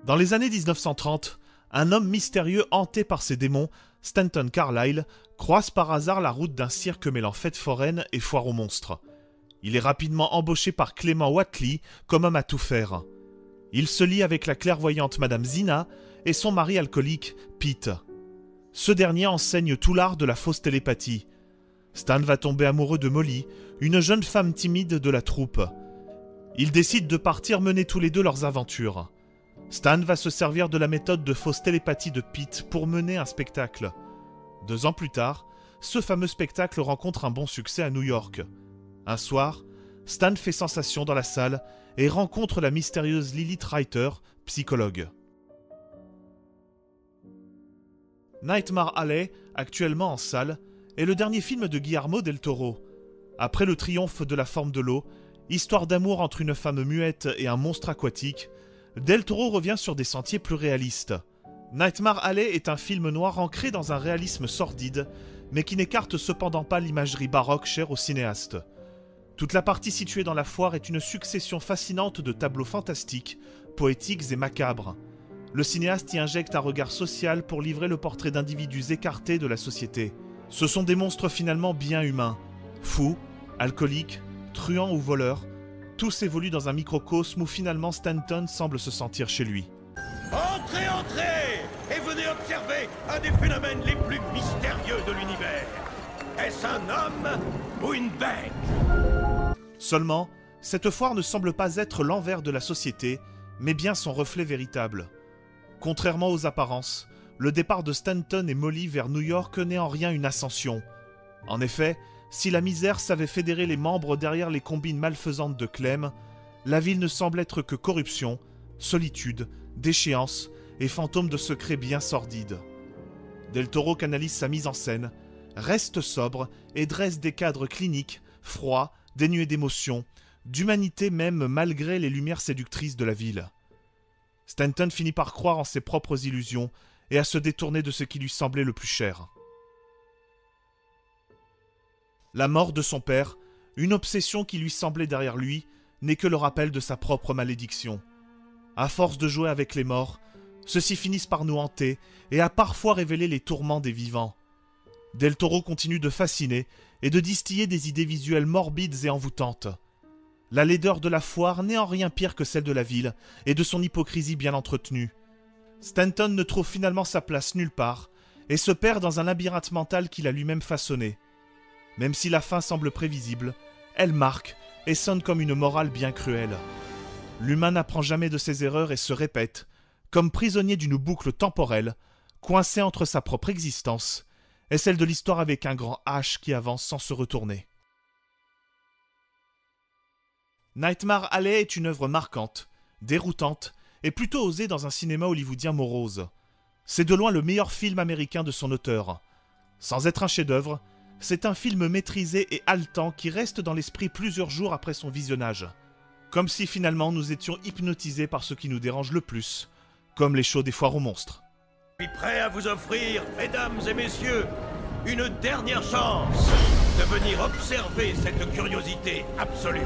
Dans les années 1930, un homme mystérieux hanté par ses démons, Stanton Carlyle, croise par hasard la route d'un cirque mêlant fête foraine et foire aux monstres. Il est rapidement embauché par Clément Whatley comme homme à tout faire. Il se lie avec la clairvoyante Madame Zina et son mari alcoolique, Pete. Ce dernier enseigne tout l'art de la fausse télépathie. Stan va tomber amoureux de Molly, une jeune femme timide de la troupe. Ils décident de partir mener tous les deux leurs aventures. Stan va se servir de la méthode de fausse télépathie de Pete pour mener un spectacle. 2 ans plus tard, ce fameux spectacle rencontre un bon succès à New York. Un soir, Stan fait sensation dans la salle et rencontre la mystérieuse Lilith Reiter, psychologue. Nightmare Alley, actuellement en salle, est le dernier film de Guillermo del Toro. Après le triomphe de La forme de l'eau, histoire d'amour entre une femme muette et un monstre aquatique, Del Toro revient sur des sentiers plus réalistes. Nightmare Alley est un film noir ancré dans un réalisme sordide, mais qui n'écarte cependant pas l'imagerie baroque chère au cinéaste. Toute la partie située dans la foire est une succession fascinante de tableaux fantastiques, poétiques et macabres. Le cinéaste y injecte un regard social pour livrer le portrait d'individus écartés de la société. Ce sont des monstres finalement bien humains. Fous, alcooliques, truands ou voleurs, tous évoluent dans un microcosme où finalement Stanton semble se sentir chez lui. Entrez, entrez! Et venez observer un des phénomènes les plus mystérieux de l'univers. Est-ce un homme ou une bête? Seulement, cette foire ne semble pas être l'envers de la société, mais bien son reflet véritable. Contrairement aux apparences, le départ de Stanton et Molly vers New York n'est en rien une ascension. En effet, si la misère savait fédérer les membres derrière les combines malfaisantes de Clem, la ville ne semble être que corruption, solitude, déchéance et fantômes de secrets bien sordides. Del Toro canalise sa mise en scène, reste sobre et dresse des cadres cliniques, froids, dénués d'émotion, d'humanité même malgré les lumières séductrices de la ville. Stanton finit par croire en ses propres illusions et à se détourner de ce qui lui semblait le plus cher. La mort de son père, une obsession qui lui semblait derrière lui, n'est que le rappel de sa propre malédiction. À force de jouer avec les morts, ceux-ci finissent par nous hanter et à parfois révéler les tourments des vivants. Del Toro continue de fasciner et de distiller des idées visuelles morbides et envoûtantes. La laideur de la foire n'est en rien pire que celle de la ville et de son hypocrisie bien entretenue. Stanton ne trouve finalement sa place nulle part et se perd dans un labyrinthe mental qu'il a lui-même façonné. Même si la fin semble prévisible, elle marque et sonne comme une morale bien cruelle. L'humain n'apprend jamais de ses erreurs et se répète, comme prisonnier d'une boucle temporelle, coincé entre sa propre existence et celle de l'histoire avec un grand H qui avance sans se retourner. Nightmare Alley est une œuvre marquante, déroutante et plutôt osée dans un cinéma hollywoodien morose. C'est de loin le meilleur film américain de son auteur. Sans être un chef-d'œuvre, c'est un film maîtrisé et haletant qui reste dans l'esprit plusieurs jours après son visionnage. Comme si finalement nous étions hypnotisés par ce qui nous dérange le plus, comme les shows des foires aux monstres. Je suis prêt à vous offrir, mesdames et messieurs, une dernière chance de venir observer cette curiosité absolue.